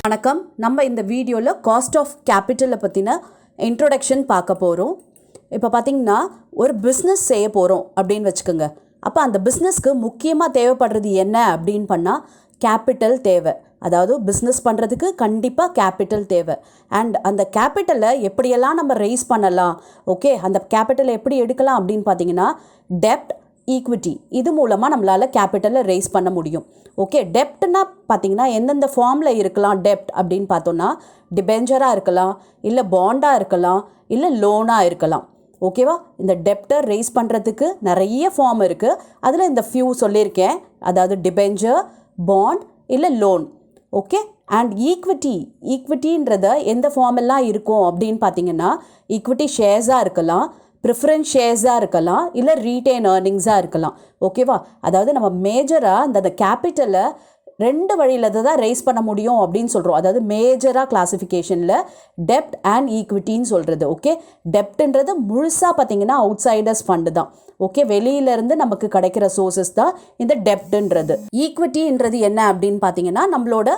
வணக்கம். நம்ம இந்த வீடியோவில் காஸ்ட் ஆஃப் கேபிட்டலை பற்றின இன்ட்ரோடக்ஷன் பார்க்க போகிறோம். இப்போ பார்த்திங்கன்னா ஒரு பிஸ்னஸ் செய்ய போகிறோம் அப்படின்னு வச்சுக்கோங்க. அப்போ அந்த பிஸ்னஸ்க்கு முக்கியமாக தேவைப்படுறது என்ன அப்படின்னு பண்ணால் கேபிட்டல் தேவை. அதாவது பிஸ்னஸ் பண்ணுறதுக்கு கண்டிப்பாக கேபிட்டல் தேவை. அண்ட் அந்த கேபிட்டலை எப்படியெல்லாம் நம்ம ரைஸ் பண்ணலாம், ஓகே, அந்த கேபிட்டலை எப்படி எடுக்கலாம் அப்படின்னு பார்த்தீங்கன்னா டெப்ட், ஈக்விட்டி, இது மூலமாக நம்மளால் கேபிட்டலை ரைஸ் பண்ண முடியும். ஓகே, டெப்ட்னா பார்த்தீங்கன்னா எந்தெந்த ஃபார்மில் இருக்கலாம் டெப்ட் அப்படின்னு பார்த்தோன்னா டிபெஞ்சராக இருக்கலாம், இல்லை பாண்டாக இருக்கலாம், இல்லை லோனாக இருக்கலாம். ஓகேவா, இந்த டெப்டை ரைஸ் பண்ணுறதுக்கு நிறைய ஃபார்ம் இருக்குது. அதில் இந்த ஃபியூ சொல்லியிருக்கேன். அதாவது டிபெஞ்சர், பாண்ட், இல்லை லோன். ஓகே, அண்ட் ஈக்விட்டின்றத எந்த ஃபார்ம் எல்லாம் இருக்கும் அப்படின்னு பார்த்தீங்கன்னா ஈக்விட்டி ஷேர்ஸாக இருக்கலாம், ப்ரிஃபரன்ஸ் ஷேர்ஸாக இருக்கலாம், இல்லை ரீட்டைன் ஏர்னிங்ஸாக இருக்கலாம். ஓகேவா, அதாவது நம்ம மேஜராக அந்த கேபிட்டலை ரெண்டு வழியில் தான் ரைஸ் பண்ண முடியும் அப்படின்னு சொல்கிறோம். அதாவது மேஜராக கிளாஸிஃபிகேஷனில் டெப்ட் அண்ட் ஈக்விட்டின்னு சொல்கிறது. ஓகே, டெப்ட்ன்றது முழுசாக பார்த்தீங்கன்னா அவுட் சைடர்ஸ் ஃபண்டு தான். ஓகே, வெளியிலேருந்து நமக்கு கிடைக்கிற சோர்ஸஸ் தான் இந்த டெப்ட்ன்றது. ஈக்விட்டின்றது என்ன அப்படின்னு பார்த்தீங்கன்னா நம்மளோட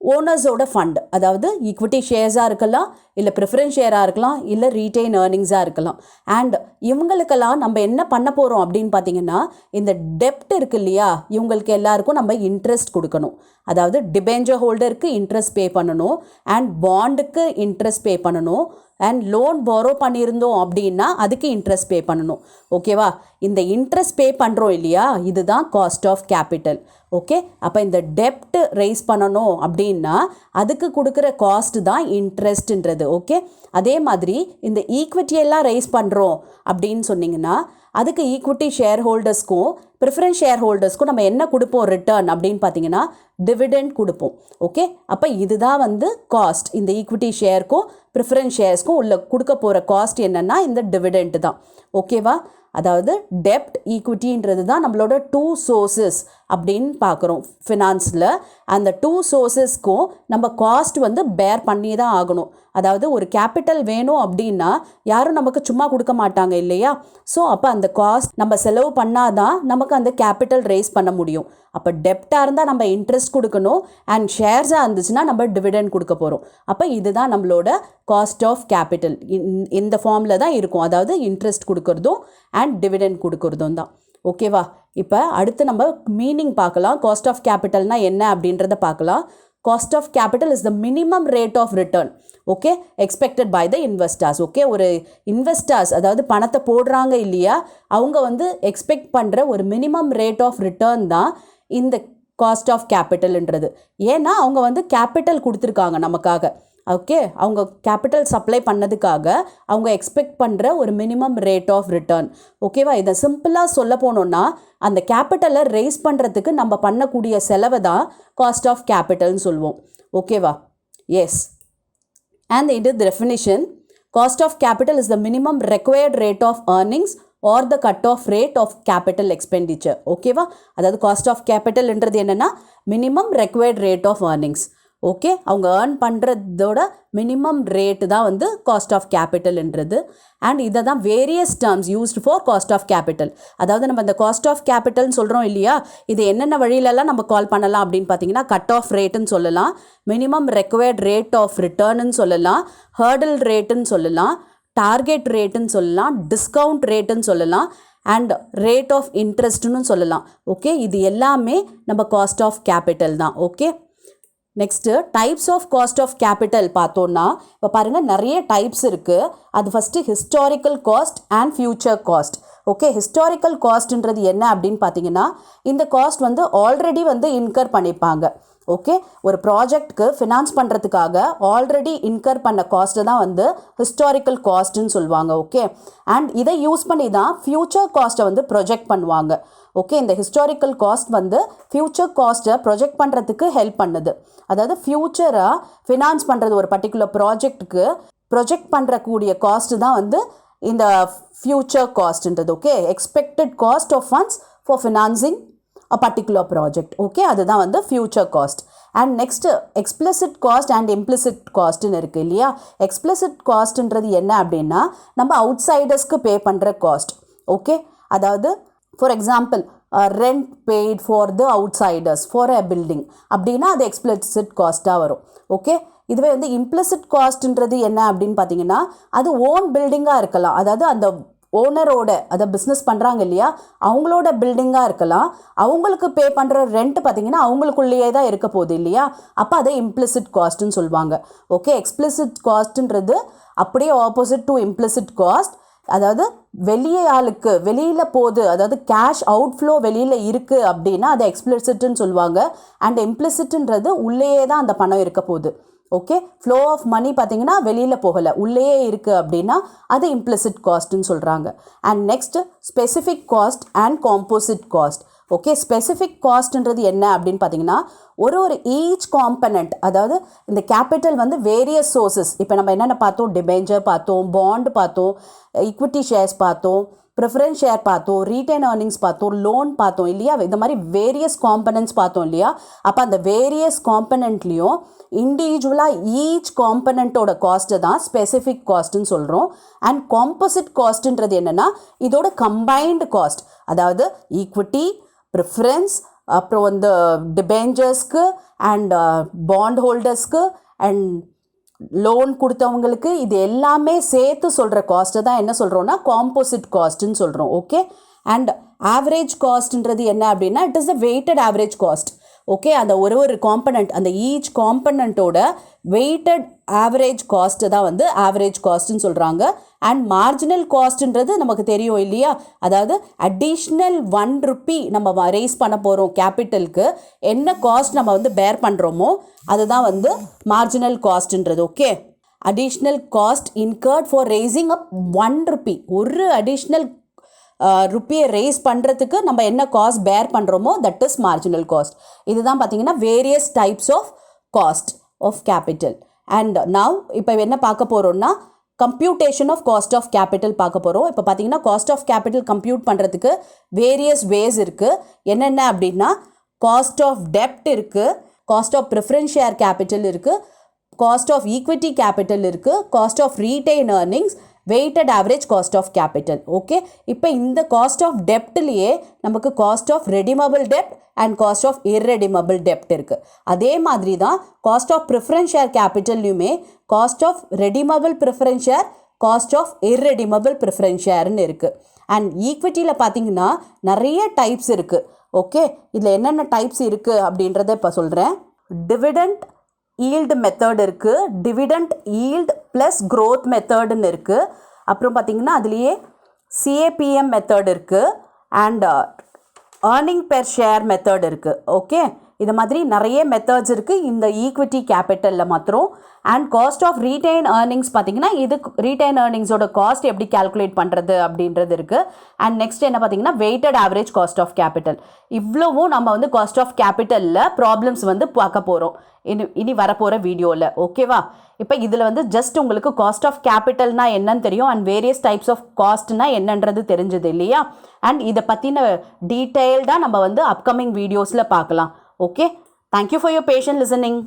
ஓனர்ஸோட ஃபண்ட். அதாவது ஈக்விட்டி ஷேர்ஸாக இருக்கலாம், இல்லை ப்ரிஃபரன்ஸ் ஷேராக இருக்கலாம், இல்லை ரீட்டைன் ஏர்னிங்ஸாக இருக்கலாம். அண்ட் இவங்களுக்கெல்லாம் நம்ம என்ன பண்ண போகிறோம் அப்படின்னு பார்த்தீங்கன்னா இந்த டெப்ட் இருக்குது இல்லையா, இவங்களுக்கு எல்லாருக்கும் நம்ம இன்ட்ரெஸ்ட் கொடுக்கணும். அதாவது டிபெஞ்சர் ஹோல்டருக்கு இன்ட்ரெஸ்ட் பே பண்ணணும், அண்ட் பாண்டுக்கு இன்ட்ரெஸ்ட் பே பண்ணணும், அண்ட் லோன் பாரோ பண்ணியிருந்தோம் அப்படின்னா அதுக்கு இன்ட்ரெஸ்ட் பே பண்ணணும். ஓகேவா, இந்த இன்ட்ரெஸ்ட் பே பண்ணுறோம் இல்லையா, இதுதான் காஸ்ட் ஆஃப் கேபிட்டல். ஓகே, அப்போ இந்த டெப்ட் ரைஸ் பண்ணணும் அப்படின்னா அதுக்கு கொடுக்குற காஸ்ட் தான் இன்ட்ரெஸ்ட்ன்றது. ஓகே, அதே மாதிரி இந்த ஈக்விட்டியெல்லாம் ரைஸ் பண்ணுறோம் அப்படின்னு சொன்னிங்கன்னா அதுக்கு ஈக்விட்டி ஷேர் ஹோல்டர்ஸ்க்கும் ப்ரிஃபரன்ஸ் ஷேர் ஹோல்டர்ஸ்க்கும் நம்ம என்ன கொடுப்போம் ரிட்டர்ன் அப்படின்னு பார்த்தீங்கன்னா டிவிடெண்ட் கொடுப்போம். ஓகே, அப்போ இதுதான் வந்து காஸ்ட். இந்த ஈக்விட்டி ஷேருக்கும் ப்ரிஃபரன்ஸ் ஷேர்ஸ்க்கும் உள்ள கொடுக்க போகிற காஸ்ட் என்னென்னா இந்த டிவிடெண்ட் தான். ஓகேவா, அதாவது டெப்ட், ஈக்விட்டின்றது தான் நம்மளோட டூ சோர்ஸஸ் அப்படின்னு பார்க்குறோம் ஃபினான்ஸில். அந்த டூ சோர்ஸஸ்க்கும் நம்ம காஸ்ட் வந்து பேர் பண்ணி தான் ஆகணும். அதாவது ஒரு கேபிட்டல் வேணும் அப்படின்னா யாரும் நமக்கு சும்மா கொடுக்க மாட்டாங்க இல்லையா. ஸோ அப்போ அந்த காஸ்ட் நம்ம செலவு பண்ணாதான் நமக்கு அந்த கேபிட்டல் ரைஸ் பண்ண முடியும். அப்போ டெப்டாக இருந்தால் நம்ம இன்ட்ரெஸ்ட் கொடுக்கணும், அண்ட் ஷேர்ஸாக இருந்துச்சுன்னா நம்ம டிவிடெண்ட் கொடுக்க போகிறோம். அப்போ இதுதான் நம்மளோட காஸ்ட் ஆஃப் கேபிட்டல். இந்த ஃபார்மில் தான் இருக்கும். அதாவது இன்ட்ரெஸ்ட் கொடுக்குறதும் அண்ட் டிவிடெண்ட் கொடுக்குறதும் தான். ஓகேவா, இப்போ அடுத்து நம்ம மீனிங் பார்க்கலாம். காஸ்ட் ஆஃப் கேபிட்டல்னா என்ன அப்படின்றத பார்க்கலாம். Cost of capital is the minimum rate of return, okay, expected by the investors. Okay, ஒரு இன்வெஸ்டர்ஸ் அதாவது பணத்தை போடுறாங்க இல்லையா, அவங்க வந்து எக்ஸ்பெக்ட் பண்ணுற ஒரு மினிமம் ரேட் ஆஃப் ரிட்டர்ன் தான் இந்த காஸ்ட் ஆஃப் கேபிட்டல்ன்றது. ஏன்னா அவங்க வந்து கேபிட்டல் கொடுத்துருக்காங்க நமக்காக. ஓகே, அவங்க கேபிட்டல் சப்ளை பண்ணதுக்காக அவங்க எக்ஸ்பெக்ட் பண்ணுற ஒரு மினிமம் ரேட் ஆஃப் ரிட்டர்ன். ஓகேவா, இதை சிம்பிளாக சொல்ல போனோன்னா அந்த கேபிட்டலை ரைஸ் பண்ணுறதுக்கு நம்ம பண்ணக்கூடிய செலவை தான் காஸ்ட் ஆஃப் கேபிட்டல்னு சொல்லுவோம். ஓகேவா, எஸ். அண்ட் இது definition, cost of capital is the minimum required rate of earnings or the cut off rate of capital expenditure. ஓகேவா, அதாவது காஸ்ட் ஆஃப் கேபிட்டல்ன்றது என்னென்னா minimum required rate of earnings. Okay, அவங்க earn பண்ணுறதோட மினிமம் ரேட்டு தான் வந்து cost of கேபிட்டல்ன்றது. And இதை தான் various terms used for cost of capital. அதாவது நம்ம இந்த காஸ்ட் ஆஃப் கேபிட்டல்னு சொல்கிறோம் இல்லையா, இது என்னென்ன வழியிலலாம் நம்ம கால் பண்ணலாம் அப்படின்னு பார்த்தீங்கன்னா கட் ஆஃப் ரேட்டுன்னு சொல்லலாம், மினிமம் ரெக்வயர்ட் ரேட் ஆஃப் ரிட்டர்ன்னு சொல்லலாம், ஹர்டில் ரேட்டுன்னு சொல்லலாம், டார்கெட் ரேட்டுன்னு சொல்லலாம், டிஸ்கவுண்ட் ரேட்டுன்னு சொல்லலாம், அண்ட் ரேட் ஆஃப் இன்ட்ரெஸ்ட்னு சொல்லலாம். ஓகே, இது எல்லாமே நம்ம காஸ்ட் ஆஃப் கேபிட்டல் தான். Okay, next types of cost of capital பார்த்தோன்னா இப்போ பாருங்கள் நிறைய டைப்ஸ் இருக்குது. அது first historical cost and future cost. Okay, historical காஸ்ட்ன்றது என்ன அப்படின்னு பார்த்தீங்கன்னா இந்த காஸ்ட் வந்து ஆல்ரெடி வந்து இன்கர் பண்ணியிருப்பாங்க. ஓகே, ஒரு ப்ராஜெக்ட்க்கு ஃபினான்ஸ் பண்ணுறதுக்காக ஆல்ரெடி இன்கர் பண்ண காஸ்ட்டை தான் வந்து ஹிஸ்டாரிக்கல் காஸ்ட்டுன்னு சொல்லுவாங்க. ஓகே, அண்ட் இதை யூஸ் பண்ணி தான் ஃப்யூச்சர் காஸ்ட்டை வந்து ப்ரொஜெக்ட் பண்ணுவாங்க. ஓகே, இந்த ஹிஸ்டாரிக்கல் காஸ்ட் வந்து ஃப்யூச்சர் காஸ்ட்டை ப்ரொஜெக்ட் பண்ணுறதுக்கு ஹெல்ப் பண்ணுது. அதாவது ஃப்யூச்சராக ஃபினான்ஸ் பண்ணுறது ஒரு பர்டிகுலர் ப்ராஜெக்ட்டுக்கு ப்ரொஜெக்ட் பண்ணுறக்கூடிய காஸ்ட்டு தான் வந்து இந்த ஃப்யூச்சர் காஸ்ட்ன்றது. Okay, expected cost of funds for financing a particular project. Okay, அதுதான் வந்து future cost. And next explicit cost and implicit காஸ்ட்னு இருக்குது இல்லையா. எக்ஸ்பிளிசிட் காஸ்ட்ன்றது என்ன அப்படின்னா நம்ம அவுட் சைடர்ஸ்க்கு பே பண்ணுற காஸ்ட். ஓகே, அதாவது for example rent paid for the outsiders for a building அப்படின்னா அது எக்ஸ்பிளிசிட் காஸ்ட்டாக வரும். ஓகே, இதுவே வந்து இம்ப்ளிசிட் காஸ்ட்ன்றது என்ன அப்படின்னு பார்த்தீங்கன்னா அது ஓன் பில்டிங்காக இருக்கலாம். அதாவது அந்த ஓனரோட அதை பிஸ்னஸ் பண்ணுறாங்க இல்லையா அவங்களோட பில்டிங்காக இருக்கலாம். அவங்களுக்கு பே பண்ணுற ரெண்ட் பார்த்தீங்கன்னா அவங்களுக்குள்ளேயே தான் இருக்க போகுது இல்லையா, அப்போ அதை இம்ப்ளிசிட் காஸ்ட்டுன்னு சொல்லுவாங்க. ஓகே, எக்ஸ்பிளிசிட் காஸ்ட்டுன்றது அப்படியே ஆப்போசிட் டு இம்ப்ளிசிட் காஸ்ட். அதாவது வெளியில் போகுது, அதாவது கேஷ் அவுட்ஃப்ளோ வெளியில் இருக்குது அப்படின்னா அதை எக்ஸ்பிளிசிட்னு சொல்லுவாங்க. அண்ட் இம்ப்ளிசிட்ன்றது உள்ளேயே தான் அந்த பணம் இருக்க போகுது. ஓகே, ஃப்ளோ ஆஃப் மணி பார்த்தீங்கன்னா வெளியில் போகலை உள்ளேயே இருக்குது அப்படின்னா அது இம்ப்ளிசிட் காஸ்ட்னு சொல்கிறாங்க. And next specific cost and composite cost. Okay, specific காஸ்ட்ன்றது என்ன அப்படின்னு பார்த்தீங்கன்னா ஒரு ஈச் காம்பனண்ட், அதாவது இந்த கேபிட்டல் வந்து வேரியஸ் சோர்சஸ். இப்போ நம்ம என்னென்ன பார்த்தோம், டிபெஞ்சர் பார்த்தோம், பாண்ட் பார்த்தோம், ஈக்விட்டி ஷேர்ஸ் பார்த்தோம், ப்ரிஃபரன்ஸ் ஷேர் பார்த்தோம், ரீட்டைன் ஏர்னிங்ஸ் பார்த்தோம், லோன் பார்த்தோம் இல்லையா, இந்த மாதிரி வேரியஸ் காம்பனன்ட்ஸ் பார்த்தோம் இல்லையா. அப்போ அந்த வேரியஸ் காம்பனண்ட்லேயும் இண்டிவிஜுவலாக ஈச் காம்பனண்ட்டோட காஸ்ட்டு தான் ஸ்பெசிஃபிக் காஸ்ட்டுன்னு சொல்கிறோம். அண்ட் காம்போசிட் காஸ்ட்டுன்றது என்னென்னா இதோட கம்பைன்டு காஸ்ட், அதாவது ஈக்விட்டி, ப்ரிஃபரன்ஸ், அப்புறம் வந்து டிபெஞ்சர்ஸ்க்கு அண்ட் பாண்ட் ஹோல்டர்ஸ்க்கு அண்ட் லோன் கொடுத்தவங்களுக்கு இது எல்லாமே சேர்த்து சொல்கிற காஸ்ட்டை தான் என்ன சொல்கிறோன்னா காம்போசிட் காஸ்ட்டுன்னு சொல்கிறோம். ஓகே, அண்ட் ஆவரேஜ் காஸ்ட்ன்றது என்ன அப்படின்னா it is the weighted average cost. Okay, அந்த ஒரு காம்பனண்ட், அந்த ஈச் காம்பனண்ட்டோட வெயிட்டட் ஆவரேஜ் காஸ்ட்டு தான் வந்து ஆவரேஜ் காஸ்ட்டுன்னு சொல்கிறாங்க. அண்ட் மார்ஜினல் காஸ்ட்ன்றது நமக்கு தெரியும் இல்லையா, அதாவது அடிஷ்னல் ₹1 நம்ம ரேஸ் பண்ண போகிறோம் கேபிட்டலுக்கு என்ன காஸ்ட் நம்ம வந்து பேர் பண்ணுறோமோ அதுதான் வந்து மார்ஜினல் காஸ்ட்ன்றது. Okay, additional cost incurred for raising up ₹1, ஒரு அடிஷ்னல் ருப்பியை ரேஸ் பண்ணுறதுக்கு நம்ம என்ன காஸ்ட் பேர் பண்ணுறோமோ தட் இஸ் மார்ஜினல் காஸ்ட். இதுதான் பார்த்தீங்கன்னா various types of cost of capital. And now இப்போ என்ன பார்க்க போகிறோம்னா computation of cost of capital பார்க்க போகிறோம். இப்போ பார்த்தீங்கன்னா காஸ்ட் ஆஃப் கேபிட்டல் கம்ப்யூட் பண்ணுறதுக்கு வேரியஸ் வேஸ் இருக்குது. என்னென்ன அப்படின்னா காஸ்ட் ஆஃப் டெப்ட் இருக்குது, cost of preference share capital இருக்குது, காஸ்ட் ஆஃப் ஈக்விட்டி கேபிட்டல் இருக்குது, cost of retain earnings, weighted average cost of capital. Okay, இப்போ இந்த காஸ்ட் ஆஃப் டெப்ட்லேயே நமக்கு cost of redeemable dept and cost of irredeemable டெப்ட் இருக்குது. அதே மாதிரி தான் காஸ்ட் ஆஃப் ப்ரிஃபரன்ஸ் ஷேர் கேபிட்டல்லையுமே cost of redeemable preference share, cost of irredeemable preference ஷேர்னு இருக்குது. அண்ட் ஈக்விட்டியில் பார்த்தீங்கன்னா நிறைய டைப்ஸ் இருக்குது. ஓகே, இதில் என்னென்ன டைப்ஸ் இருக்குது அப்படின்றத இப்போ சொல்கிறேன். டிவிடெண்ட் ஈல்டு மெத்தட் இருக்குது, டிவிடெண்ட் ஈல்டு ப்ளஸ் க்ரோத் மெத்தடுன்னு இருக்குது. அப்புறம் பார்த்திங்கன்னா அதுலேயே CAPM மெத்தட் இருக்குது and earning per share method இருக்குது. ஓகே, இது மாதிரி நிறைய மெத்தட்ஸ் இருக்குது இந்த ஈக்விட்டி கேபிட்டலில் மாத்திரம். And cost of retain earnings பார்த்திங்கன்னா இது ரீட்டைன் ஏர்னிங்ஸோட காஸ்ட் எப்படி கால்குலேட் பண்ணுறது அப்படின்றது இருக்குது. அண்ட் நெக்ஸ்ட் என்ன பார்த்திங்கன்னா weighted average cost of capital. இவ்வளவும் நம்ம வந்து காஸ்ட் ஆஃப் கேபிட்டலில் ப்ராப்ளம்ஸ் வந்து பார்க்க போகிறோம் இனி வரப்போகிற வீடியோவில். ஓகேவா, இப்போ இதில் வந்து ஜஸ்ட் உங்களுக்கு காஸ்ட் ஆஃப் கேபிட்டல்னால் என்னன்னு தெரியும் அண்ட் வேரியஸ் டைப்ஸ் ஆஃப் காஸ்ட்னா என்னன்றது தெரிஞ்சது இல்லையா. அண்ட் இதை பற்றின டீட்டெயில்டாக நம்ம வந்து அப்கமிங் வீடியோஸில் பார்க்கலாம். Okay, thank you for your patient listening.